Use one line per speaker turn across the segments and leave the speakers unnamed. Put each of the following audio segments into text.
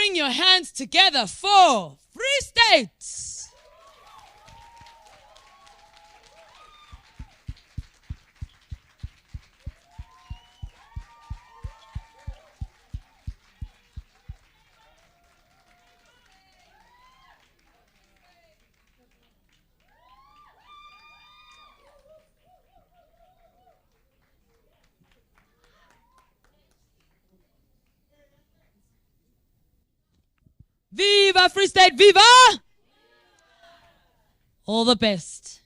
bring your hands together for Free State. Viva Free State, viva! All the best.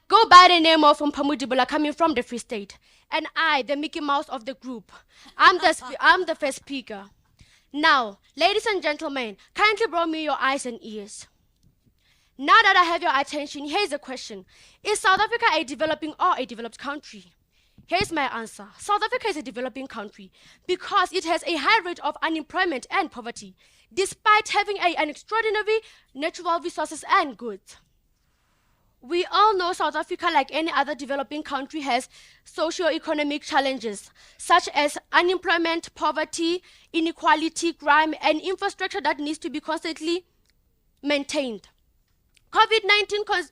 Go by the name of Mphamudibula, coming from the Free State. And I, the Mickey Mouse of the group, I'm the first speaker. Now, ladies and gentlemen, kindly bring me your eyes and ears. Now that I have your attention, here's a question. Is South Africa a developing or a developed country? Here's my answer. South Africa is a developing country because it has a high rate of unemployment and poverty, despite having an extraordinary natural resources and goods. We all know South Africa, like any other developing country, has socio-economic challenges, such as unemployment, poverty, inequality, crime, and infrastructure that needs to be constantly maintained. COVID-19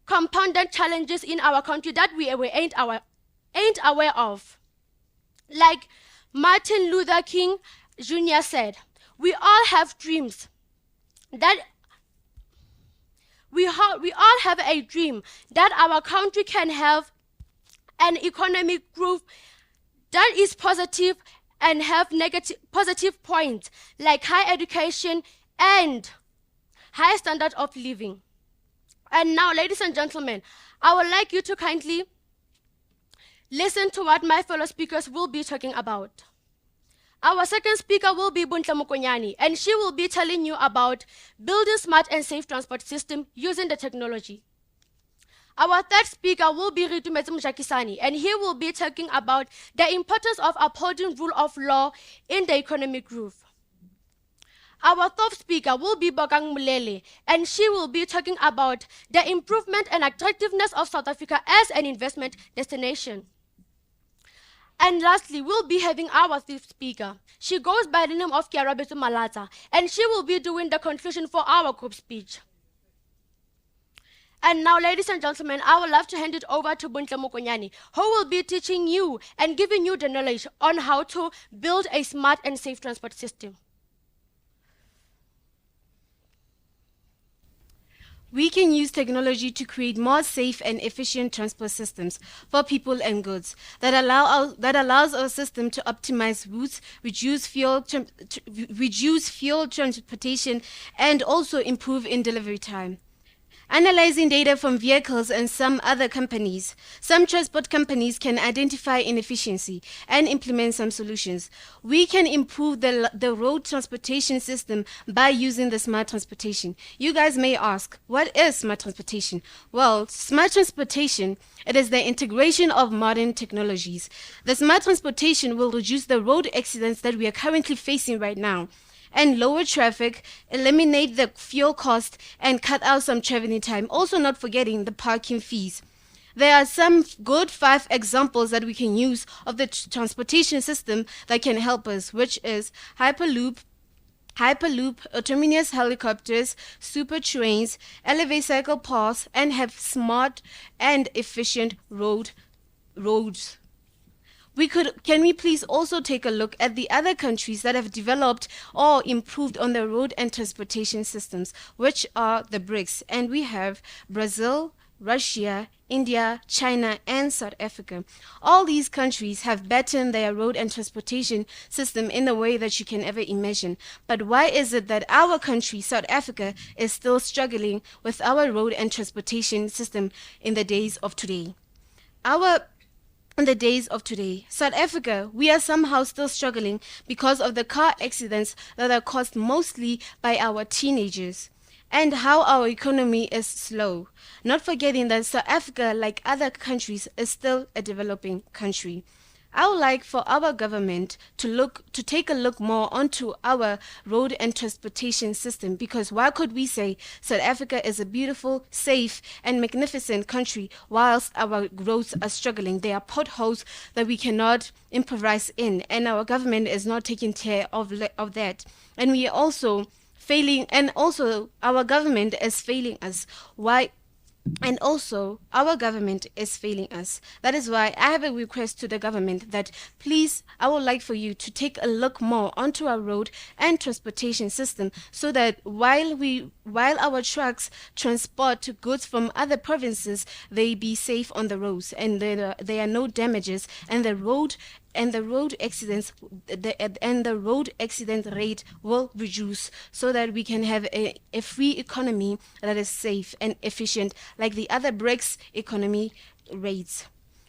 compounded challenges in our country that we ain't aware of. Like Martin Luther King Jr. said, we all have dreams. We all have a dream that our country can have an economic growth that is positive and have positive points like high education and high standard of living. And now, ladies and gentlemen, I would like you to kindly listen to what my fellow speakers will be talking about. Our second speaker will be Buntle Mokonyani, and she will be telling you about building smart and safe transport system using the technology. Our third speaker will be Ritumetse Mjakisani, and he will be talking about the importance of upholding rule of law in the economic growth. Our fourth speaker will be Bokang Mulele, and she will be talking about the improvement and attractiveness of South Africa as an investment destination. And lastly, we'll be having our fifth speaker. She goes by the name of Kiarabetu Malata, and she will be doing the conclusion for our group speech. And now, ladies and gentlemen, I would love to hand it over to Buntle Mokonyani, who will be teaching you and giving you the knowledge on how to build a smart and safe transport system.
We can use technology to create more safe and efficient transport systems for people and goods that allows our system to optimize routes, reduce fuel transportation, and also improve in delivery time. Analyzing data from vehicles and some other companies, some transport companies can identify inefficiency and implement some solutions. We can improve the road transportation system by using the smart transportation. You guys may ask, what is smart transportation? Well, smart transportation, it is the integration of modern technologies. The smart transportation will reduce the road accidents that we are currently facing right now, and lower traffic, eliminate the fuel cost, and cut out some traveling time. Also not forgetting the parking fees. There are some good 5 examples that we can use of the transportation system that can help us, which is Hyperloop, autonomous helicopters, super trains, elevate cycle paths, and have smart and efficient roads. Can we please also take a look at the other countries that have developed or improved on their road and transportation systems, which are the BRICS. And we have Brazil, Russia, India, China, and South Africa. All these countries have bettered their road and transportation system in a way that you can ever imagine. But why is it that our country, South Africa, is still struggling with our road and transportation system in the days of today? In the days of today, South Africa, we are somehow still struggling because of the car accidents that are caused mostly by our teenagers, and how our economy is slow. Not forgetting that South Africa, like other countries, is still a developing country. I would like for our government to take a look more onto our road and transportation system, because why could we say South Africa is a beautiful, safe, and magnificent country whilst our roads are struggling? There are potholes that we cannot improvise in, and our government is not taking care of that. And we are also failing, and also our government is failing us. Why? And also, our government is failing us. That is why I have a request to the government that please, I would like for you to take a look more onto our road and transportation system, so that while our trucks transport goods from other provinces, they be safe on the roads and there are no damages, and the road accidents and the road accident rate will reduce, so that we can have a free economy that is safe and efficient like the other BRICS economy rates.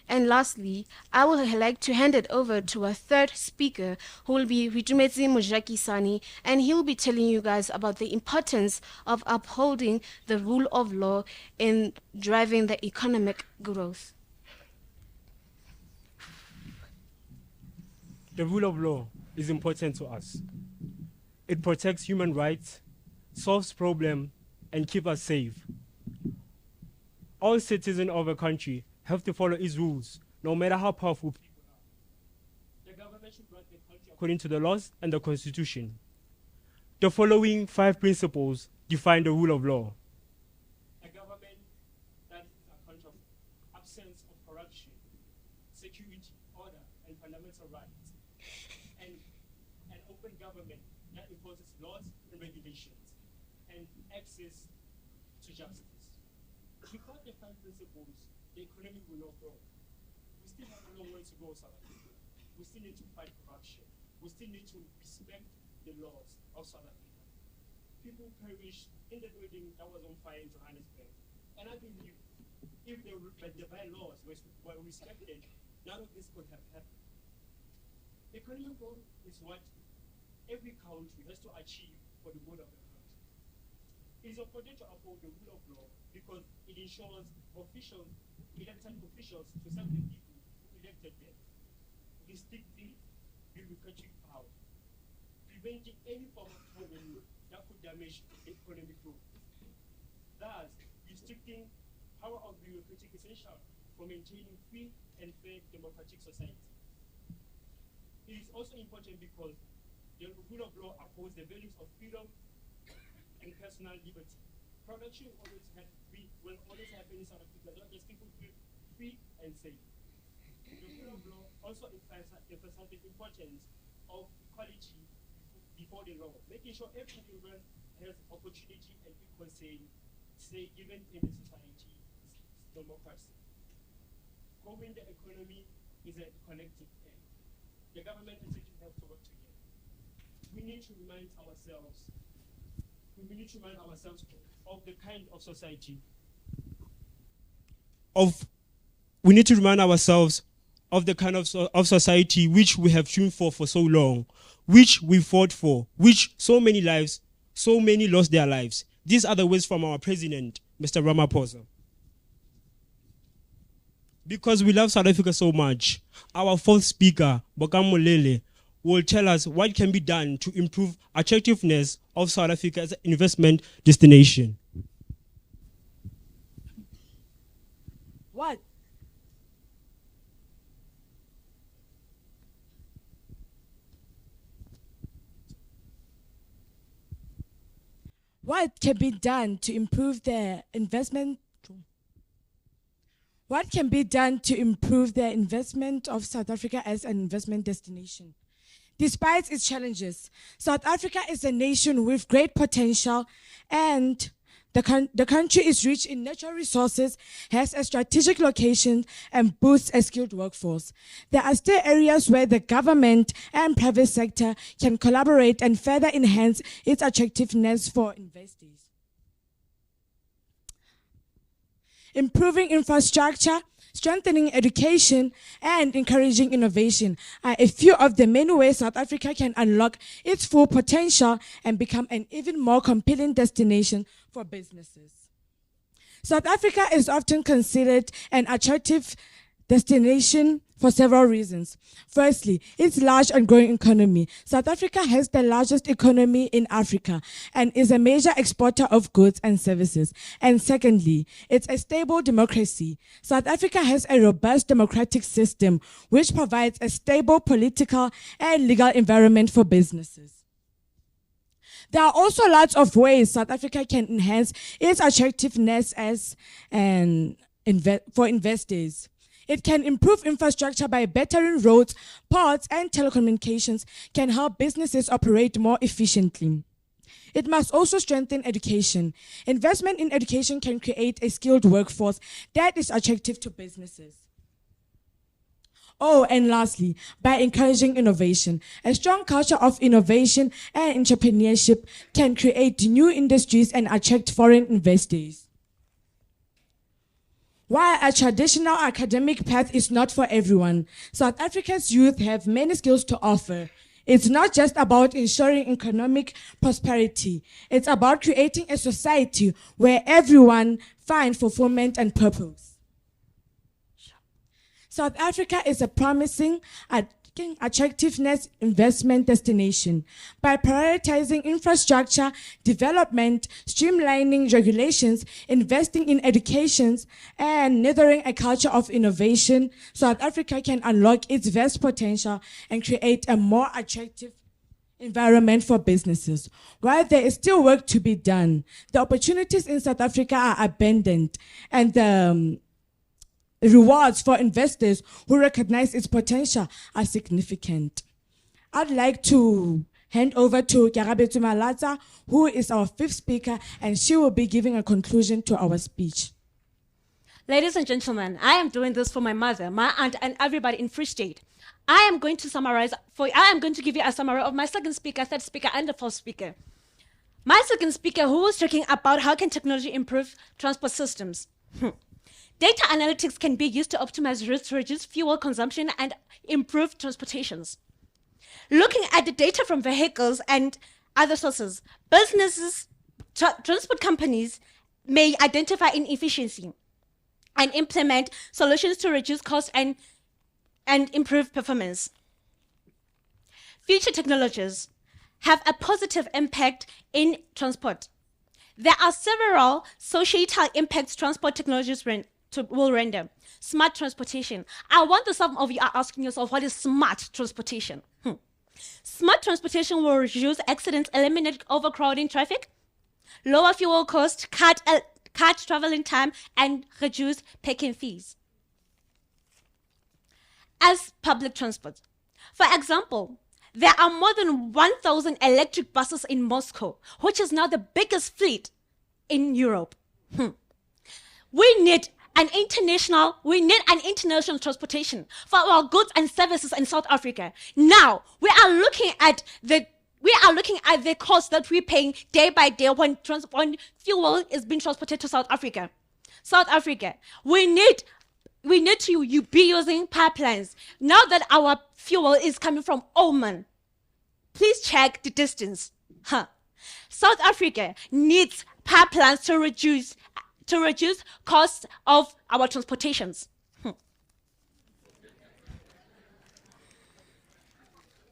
And lastly, I would like to hand it over to our third speaker, who will be Ritumetse Mojakisani, and he'll be telling you guys about the importance of upholding the rule of law in driving the economic growth.
The rule of law is important to us. It protects human rights, solves problems, and keeps us safe. All citizens of a country have to follow its rules, no matter how powerful people are. The government should run the country according to the laws and the Constitution. The following 5 principles define the rule of law. A government that is a country of absence of corruption, security, order, and fundamental rights. And an open government that enforces laws and regulations and access to justice. Without the 5 principles, the economy will not grow. We still have a long way to go, South Africa. We still need to fight corruption. We still need to respect the laws of South Africa. People perished in the building that was on fire in Johannesburg. And I believe if the bylaws were respected, none of this could have happened. Economic growth is what every country has to achieve for the good of the country. It is important to uphold the rule of law because it ensures elected officials to serve the people who elected them, restricting bureaucratic power, preventing any form of tyranny that could damage economic growth. Thus, restricting power of bureaucratic is essential for maintaining free and fair democratic society. It is also important because the rule of law upholds the values of freedom and personal liberty. Production will always happen in South Africa, not just people feel free and safe. The rule of law also emphasizes the importance of equality before the law, making sure every individual has opportunity and equal say given in the society democracy. Growing the economy is a collective end. The government and citizens have to work together. We need to remind ourselves of the kind of society. We need to remind ourselves of the kind of society which we have tuned for so long, which we fought for, which so many lost their lives. These are the words from our president, Mr. Ramaphosa. Because we love South Africa so much, our fourth speaker, Bokam Molele, will tell us what can be done to improve attractiveness of South Africa as an investment destination.
What can be done to improve the investment? What can be done to improve the investment of South Africa as an investment destination? Despite its challenges, South Africa is a nation with great potential, and the country is rich in natural resources, has a strategic location, and boasts a skilled workforce. There are still areas where the government and private sector can collaborate and further enhance its attractiveness for investors. Improving infrastructure, strengthening education, and encouraging innovation are a few of the many ways South Africa can unlock its full potential and become an even more compelling destination for businesses. South Africa is often considered an attractive destination for several reasons. Firstly, its large and growing economy. South Africa has the largest economy in Africa and is a major exporter of goods and services. And secondly, it's a stable democracy. South Africa has a robust democratic system which provides a stable political and legal environment for businesses. There are also lots of ways South Africa can enhance its attractiveness as for investors. It can improve infrastructure by bettering roads, ports, and telecommunications can help businesses operate more efficiently. It must also strengthen education. Investment in education can create a skilled workforce that is attractive to businesses. Oh, and lastly, by encouraging innovation. A strong culture of innovation and entrepreneurship can create new industries and attract foreign investors. While a traditional academic path is not for everyone, South Africa's youth have many skills to offer. It's not just about ensuring economic prosperity. It's about creating a society where everyone finds fulfillment and purpose. South Africa is a promising, attractiveness investment destination. By prioritizing infrastructure, development, streamlining regulations, investing in education, and nurturing a culture of innovation, South Africa can unlock its vast potential and create a more attractive environment for businesses. While there is still work to be done, the opportunities in South Africa are abundant, and the rewards for investors who recognize its potential are significant. I'd like to hand over to Kyarabetu Malatsa, who is our fifth speaker, and she will be giving a conclusion to our speech.
Ladies and gentlemen, I am doing this for my mother, my aunt, and everybody in Free State. I am going to give you a summary of my second speaker, third speaker, and the fourth speaker. My second speaker, who was talking about how can technology improve transport systems. Data analytics can be used to optimize routes, reduce fuel consumption, and improve transportations. Looking at the data from vehicles and other sources, businesses, transport companies may identify inefficiency and implement solutions to reduce costs and improve performance. Future technologies have a positive impact in transport. There are several societal impacts transport technologies will render. Smart transportation. I wonder some of you are asking yourself, what is smart transportation? Smart transportation will reduce accidents, eliminate overcrowding traffic, lower fuel costs, cut traveling time, and reduce parking fees. As public transport. For example, there are more than 1,000 electric buses in Moscow, which is now the biggest fleet in Europe. We need an international transportation for our goods and services in South Africa. Now, we are looking at the cost that we're paying day by day when fuel is being transported to South Africa. South Africa, we need to be using pipelines. Now that our fuel is coming from Oman, please check the distance. South Africa needs pipelines to reduce costs of our transportations.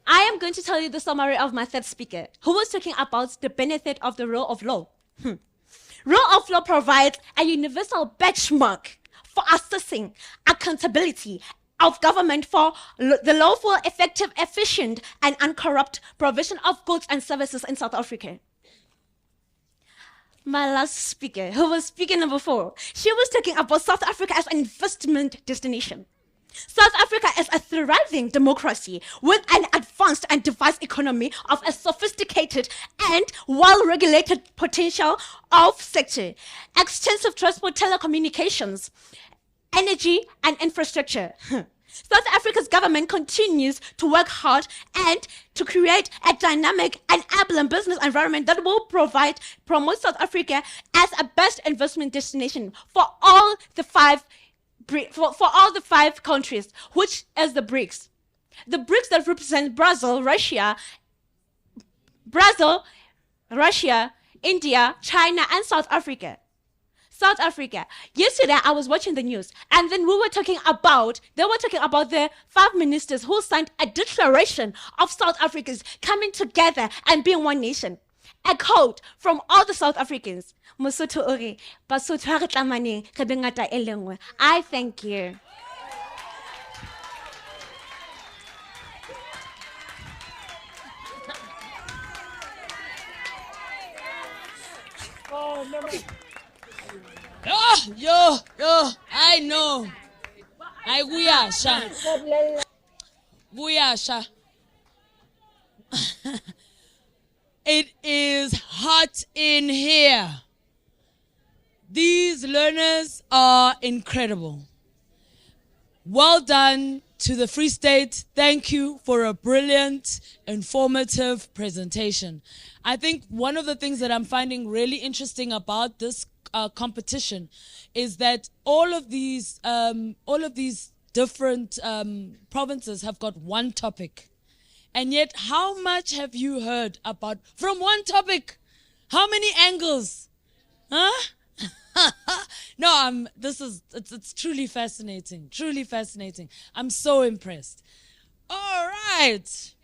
I am going to tell you the summary of my third speaker, who was talking about the benefit of the rule of law. Rule of law provides a universal benchmark for assessing accountability of government for the lawful, effective, efficient, and uncorrupt provision of goods and services in South Africa. My last speaker, who was speaker number 4, she was talking about South Africa as an investment destination. South Africa is a thriving democracy with an advanced and diverse economy of a sophisticated and well-regulated potential of sector, extensive transport, telecommunications, energy, and infrastructure. South Africa's government continues to work hard and to create a dynamic and enabling business environment that will promote South Africa as a best investment destination for all the five countries, which is the BRICS. The BRICS that represent Brazil, Russia, India, China, and South Africa. South Africa. Yesterday, I was watching the news, and then they were talking about the 5 ministers who signed a declaration of South Africans coming together and being one nation. A quote from all the South Africans. Mosotho o re, Basotho ha re tlamaneng, re be ngata e le nngwe. I thank you.
Yo, I know. I Guyasha. It is hot in here. These learners are incredible. Well done to the Free State. Thank you for a brilliant, informative presentation. I think one of the things that I'm finding really interesting about this competition is that all of these different provinces have got one topic. And yet, how much have you heard about from one topic? How many angles? Huh? No, it's truly fascinating. Truly fascinating. I'm so impressed. All right.